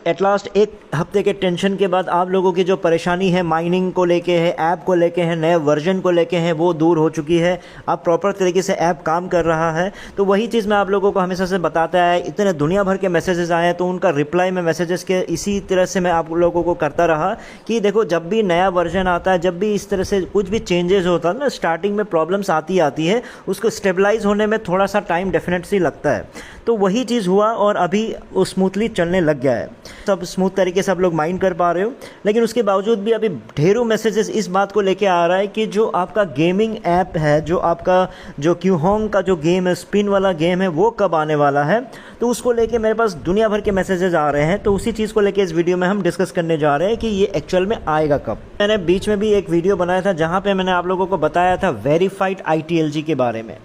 At last एक हफ्ते के टेंशन के बाद आप लोगों की जो परेशानी है माइनिंग को लेके है, ऐप को लेके है, नए वर्जन को लेके है, वो दूर हो चुकी है। अब प्रॉपर तरीके से ऐप काम कर रहा है। तो वही चीज़ मैं आप लोगों को हमेशा से बताता है। इतने दुनिया भर के मैसेजेस आए हैं तो उनका रिप्लाई मैं मैसेजेस के इसी तरह से मैं आप लोगों को करता रहा कि देखो, जब भी नया वर्जन आता है, जब भी इस तरह से कुछ भी चेंजेस होता है ना, स्टार्टिंग में प्रॉब्लम्स आती है, उसको स्टेबलाइज होने में थोड़ा सा टाइम डेफिनेटली लगता है। तो वही चीज़ हुआ और अभी वो स्मूथली चलने लग गया है। सब स्मूथ तरीके से आप लोग माइंड कर पा रहे हो। लेकिन उसके बावजूद भी अभी ढेरों मैसेजेस इस बात को लेके आ रहा है कि जो आपका गेमिंग ऐप है, जो आपका जो क्यूहोंग का जो गेम है, स्पिन वाला गेम है, वो कब आने वाला है। तो उसको लेके मेरे पास दुनिया भर के मैसेजेस आ रहे हैं। तो उसी चीज़ को लेके इस वीडियो में हम डिस्कस करने जा रहे हैं कि ये एक्चुअल में आएगा कब। मैंने बीच में भी एक वीडियो बनाया था जहाँ पे मैंने आप लोगों को बताया था वेरीफाइड ITLG के बारे में।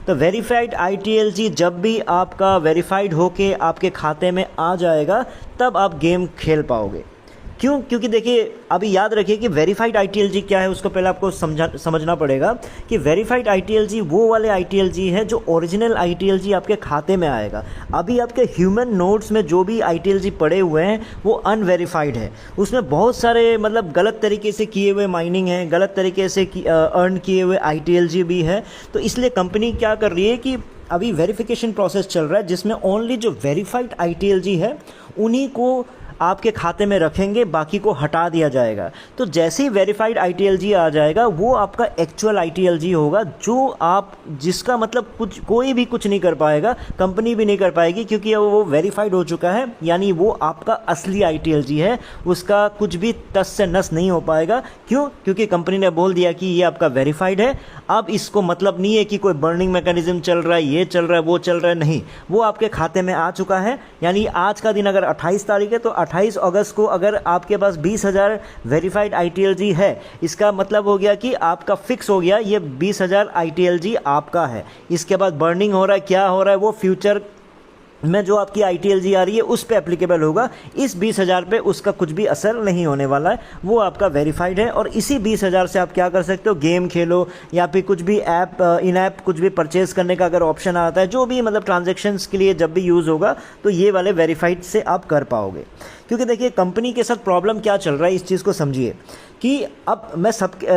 तो वेरीफाइड ITLG जब भी आपका वेरीफाइड होके आपके खाते में आ जाएगा तब आप गेम खेल पाओगे। क्यों? क्योंकि देखिए, अभी याद रखिए कि वेरीफाइड ITLG क्या है, उसको पहले आपको समझना पड़ेगा कि वेरीफाइड ITLG वो वाले ITLG है जो ओरिजिनल ITLG आपके खाते में आएगा। अभी आपके ह्यूमन नोड्स में जो भी ITLG पड़े हुए हैं वो अनवेरीफाइड है। उसमें बहुत सारे मतलब गलत तरीके से किए हुए माइनिंग है, गलत तरीके से अर्न किए हुए ITLG भी है। तो इसलिए कंपनी क्या कर रही है कि अभी वेरिफिकेशन प्रोसेस चल रहा है जिसमें ओनली जो वेरीफाइड ITLG है उन्हीं को आपके खाते में रखेंगे, बाकी को हटा दिया जाएगा। तो जैसे ही वेरीफाइड ITLG आ जाएगा वो आपका एक्चुअल ITLG होगा, जो आप जिसका मतलब कोई भी कुछ नहीं कर पाएगा, कंपनी भी नहीं कर पाएगी, क्योंकि वो वेरीफाइड हो चुका है। यानी वो आपका असली ITLG है, उसका कुछ भी टस से नस नहीं हो पाएगा। क्यों? क्योंकि कंपनी ने बोल दिया कि ये आपका वेरीफाइड है। अब इसको मतलब नहीं है कि कोई बर्निंग मैकेनिज्म चल रहा है, ये चल रहा है, वो चल रहा है, नहीं, वो आपके खाते में आ चुका है। यानी आज का दिन अगर 28 तारीख है तो 28 अगस्त को अगर आपके पास 20,000 वेरीफाइड ITLG है, इसका मतलब हो गया कि आपका फिक्स हो गया, ये 20,000 ITLG आपका है। इसके बाद बर्निंग हो रहा है, क्या हो रहा है, वो फ्यूचर में जो आपकी ITLG आ रही है उस पे एप्लीकेबल होगा। इस 20,000 पे उसका कुछ भी असर नहीं होने वाला है, वो आपका वेरीफाइड है। और इसी 20,000 से आप क्या कर सकते हो, गेम खेलो या फिर कुछ भी ऐप इन ऐप कुछ भी परचेज़ करने का अगर ऑप्शन आता है, जो भी मतलब ट्रांजैक्शंस के लिए जब भी यूज़ होगा, तो ये वाले वेरीफाइड से आप कर पाओगे। क्योंकि देखिए, कंपनी के साथ प्रॉब्लम क्या चल रहा है, इस चीज़ को समझिए कि अब मैं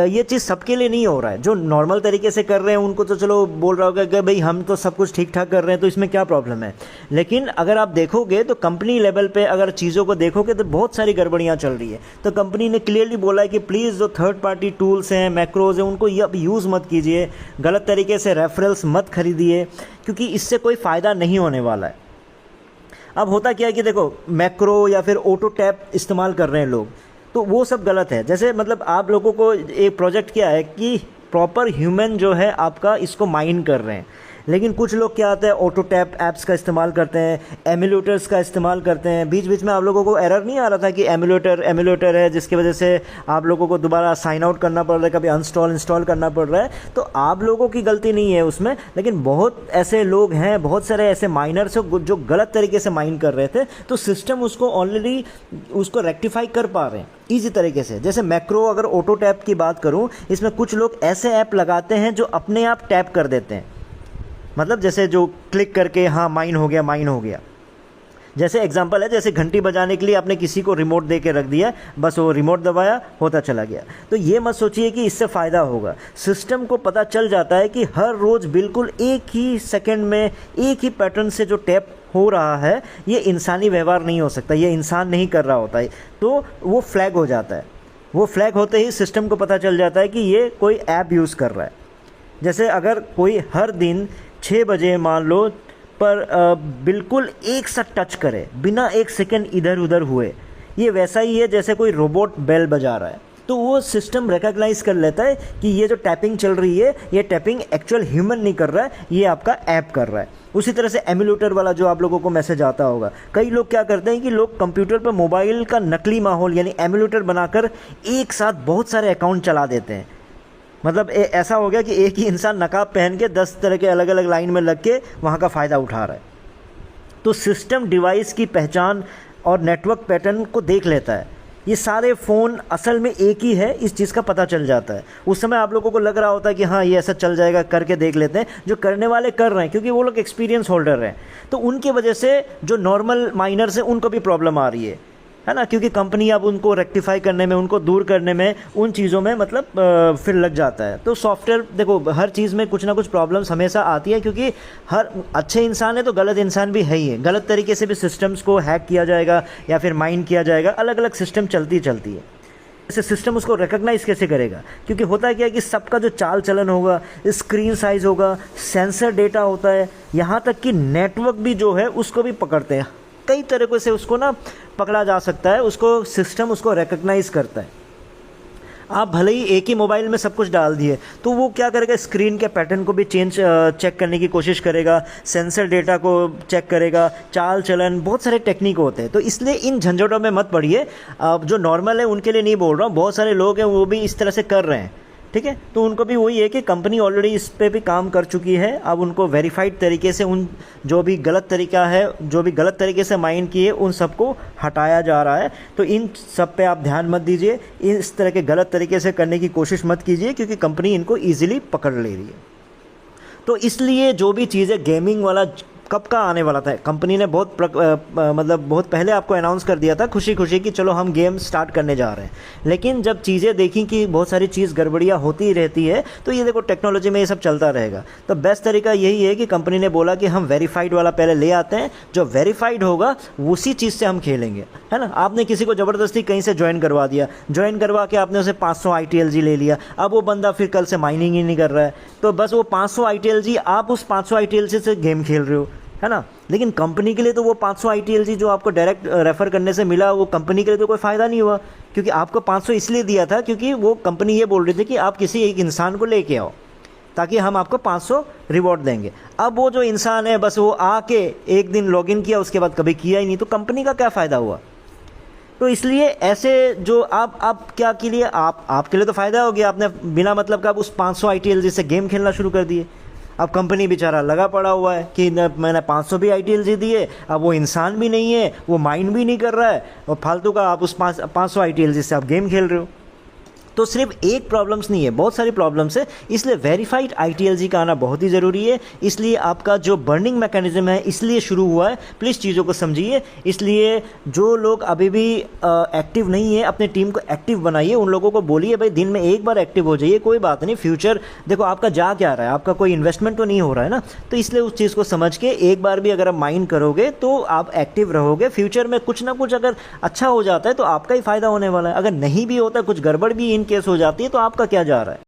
ये चीज़ सबके लिए नहीं हो रहा है। जो नॉर्मल तरीके से कर रहे हैं उनको तो चलो बोल रहा होगा कि भाई हम तो सब कुछ ठीक ठाक कर रहे हैं, तो इसमें क्या प्रॉब्लम है। लेकिन अगर आप देखोगे तो कंपनी लेवल पे अगर चीज़ों को देखोगे तो बहुत सारी गड़बड़ियाँ चल रही है। तो कंपनी ने क्लियरली बोला है कि प्लीज़ जो थर्ड पार्टी टूल्स हैं, मैक्रोज हैं, उनको ये अब यूज़ मत कीजिए, गलत तरीके से रेफरल्स मत खरीदिए, क्योंकि इससे कोई फ़ायदा नहीं होने वाला है। अब होता क्या है कि देखो, मैक्रो या फिर ऑटो टैप इस्तेमाल कर रहे हैं लोग, तो वो सब गलत है। जैसे मतलब आप लोगों को एक प्रोजेक्ट क्या है कि प्रॉपर ह्यूमन जो है आपका इसको माइन कर रहे हैं। लेकिन कुछ लोग क्या आता है, ऑटो टैप ऐप्स का इस्तेमाल करते हैं, एमुलेटर्स का इस्तेमाल करते हैं। बीच बीच में आप लोगों को एरर नहीं आ रहा था कि एमुलेटर है, जिसकी वजह से आप लोगों को दोबारा साइन आउट करना पड़ रहा है, कभी इंस्टॉल करना पड़ रहा है। तो आप लोगों की गलती नहीं है उसमें, लेकिन बहुत ऐसे लोग हैं, बहुत सारे ऐसे माइनर्स हैं जो गलत तरीके से माइन कर रहे थे। तो सिस्टम उसको ऑलरेडी उसको रेक्टिफाई कर पा रहे हैं ईजी तरीके से। जैसे मैक्रो, अगर ऑटो टैप की बात करूँ, इसमें कुछ लोग ऐसे ऐप लगाते हैं जो अपने आप टैप कर देते हैं। मतलब जैसे जो क्लिक करके हाँ माइन हो गया। जैसे एग्जांपल है, जैसे घंटी बजाने के लिए आपने किसी को रिमोट दे के रख दिया, बस वो रिमोट दबाया, होता चला गया। तो ये मत सोचिए कि इससे फ़ायदा होगा। सिस्टम को पता चल जाता है कि हर रोज़ बिल्कुल एक ही सेकंड में एक ही पैटर्न से जो टैप हो रहा है, ये इंसानी व्यवहार नहीं हो सकता, ये इंसान नहीं कर रहा होता है। तो वो फ्लैग हो जाता है। वो फ्लैग होते ही सिस्टम को पता चल जाता है कि ये कोई ऐप यूज़ कर रहा है। जैसे अगर कोई हर दिन 6 बजे मान लो पर बिल्कुल एक साथ टच करे बिना एक सेकंड इधर उधर हुए, ये वैसा ही है जैसे कोई रोबोट बेल बजा रहा है। तो वो सिस्टम रिकॉग्नाइज कर लेता है कि ये जो टैपिंग चल रही है, ये टैपिंग एक्चुअल ह्यूमन नहीं कर रहा है, ये आपका ऐप कर रहा है। उसी तरह से एमुलेटर वाला जो आप लोगों को मैसेज आता होगा, कई लोग क्या करते हैं कि लोग कंप्यूटर पर मोबाइल का नकली माहौल यानी एमुलेटर बनाकर एक साथ बहुत सारे अकाउंट चला देते हैं। मतलब ऐसा हो गया कि एक ही इंसान नकाब पहन के 10 तरह के अलग अलग लाइन में लग के वहाँ का फ़ायदा उठा रहा है। तो सिस्टम डिवाइस की पहचान और नेटवर्क पैटर्न को देख लेता है। ये सारे फ़ोन असल में एक ही है, इस चीज़ का पता चल जाता है। उस समय आप लोगों को लग रहा होता है कि हाँ ये ऐसा चल जाएगा, करके देख लेते हैं। जो करने वाले कर रहे हैं क्योंकि वो लोग एक्सपीरियंस होल्डर हैं, तो उनकी वजह से जो नॉर्मल माइनर्स हैं उनको भी प्रॉब्लम आ रही है। है ना, क्योंकि कंपनी अब उनको रेक्टिफाई करने में, उनको दूर करने में, उन चीज़ों में मतलब फिर लग जाता है। तो सॉफ्टवेयर देखो, हर चीज़ में कुछ ना कुछ प्रॉब्लम्स हमेशा आती है, क्योंकि हर अच्छे इंसान है तो गलत इंसान भी है ही है। गलत तरीके से भी सिस्टम्स को हैक किया जाएगा या फिर माइन किया जाएगा, अलग अलग सिस्टम चलती है। ऐसे सिस्टम उसको रिकॉग्नाइज कैसे करेगा, क्योंकि होता है क्या कि सबका जो चाल चलन होगा, स्क्रीन साइज़ होगा, सेंसर डेटा होता है, यहाँ तक कि नेटवर्क भी जो है उसको भी पकड़ते हैं। कई तरीक़ों से उसको ना पकड़ा जा सकता है, उसको सिस्टम उसको रिकॉग्नाइज करता है। आप भले ही एक ही मोबाइल में सब कुछ डाल दिए तो वो क्या करेगा, स्क्रीन के पैटर्न को भी चेक करने की कोशिश करेगा, सेंसर डेटा को चेक करेगा, चाल चलन, बहुत सारे टेक्निक होते हैं। तो इसलिए इन झंझटों में मत पड़िए। जो नॉर्मल है उनके लिए नहीं बोल रहा हूँ, बहुत सारे लोग हैं वो भी इस तरह से कर रहे हैं, ठीक है। तो उनको भी वही है कि कंपनी ऑलरेडी इस पे भी काम कर चुकी है। अब उनको वेरीफाइड तरीके से उन जो भी गलत तरीका है, जो भी गलत तरीके से माइन किए, उन सबको हटाया जा रहा है। तो इन सब पे आप ध्यान मत दीजिए, इस तरह के गलत तरीके से करने की कोशिश मत कीजिए, क्योंकि कंपनी इनको ईजिली पकड़ ले रही है। तो इसलिए जो भी चीज़ें गेमिंग वाला कब का आने वाला था, कंपनी ने मतलब बहुत पहले आपको अनाउंस कर दिया था खुशी खुशी कि चलो हम गेम स्टार्ट करने जा रहे हैं। लेकिन जब चीज़ें देखी कि बहुत सारी चीज़ गड़बड़ियाँ होती ही रहती है, तो ये देखो टेक्नोलॉजी में ये सब चलता रहेगा। तो बेस्ट तरीका यही है कि कंपनी ने बोला कि हम वेरीफाइड वाला पहले ले आते हैं, जो वेरीफाइड होगा उसी चीज़ से हम खेलेंगे, है ना। आपने किसी को ज़बरदस्ती कहीं से ज्वाइन करवा दिया, ज्वाइन करवा के आपने उसे 500 ITLG ले लिया, अब वो बंदा फिर कल से माइनिंग ही नहीं कर रहा है, तो बस वो 500 ITLG, आप उस 500 ITLG से गेम खेल रहे हो, है ना। लेकिन कंपनी के लिए तो वो 500 ITLG जो आपको डायरेक्ट रेफ़र करने से मिला, वो कंपनी के लिए तो कोई फ़ायदा नहीं हुआ, क्योंकि आपको 500 इसलिए दिया था क्योंकि वो कंपनी ये बोल रही थी कि आप किसी एक इंसान को लेके आओ ताकि हम आपको 500 रिवॉर्ड देंगे। अब वो जो इंसान है बस वो आके एक दिन लॉगिन किया, उसके बाद कभी किया ही नहीं, तो कंपनी का क्या फ़ायदा हुआ। तो इसलिए ऐसे जो आप क्या के लिए आपके लिए तो फ़ायदा हो गया, आपने बिना मतलब का उस 500 ITLG से गेम खेलना शुरू कर दिए। अब कंपनी बेचारा लगा पड़ा हुआ है कि मैंने 500 भी ITLG दिए, अब वो इंसान भी नहीं है, वो माइंड भी नहीं कर रहा है, और फालतू का आप उस 500 ITLG से आप गेम खेल रहे हो। तो सिर्फ एक प्रॉब्लम्स नहीं है, बहुत सारी प्रॉब्लम्स है। इसलिए वेरीफाइड ITLG का आना बहुत ही ज़रूरी है। इसलिए आपका जो बर्निंग मैकेनिज्म है इसलिए शुरू हुआ है, प्लीज़ चीज़ों को समझिए। इसलिए जो लोग अभी भी एक्टिव नहीं है, अपने टीम को एक्टिव बनाइए, उन लोगों को बोलिए भाई दिन में एक बार एक्टिव हो जाइए, कोई बात नहीं, फ्यूचर देखो आपका जा क्या रहा है, आपका कोई इन्वेस्टमेंट तो नहीं हो रहा है ना। तो इसलिए उस चीज़ को समझ के एक बार भी अगर आप माइंड करोगे तो आप एक्टिव रहोगे। फ्यूचर में कुछ ना कुछ अगर अच्छा हो जाता है तो आपका ही फ़ायदा होने वाला है, अगर नहीं भी होता, कुछ गड़बड़ भी इन केस हो जाती है, तो आपका क्या जा रहा है।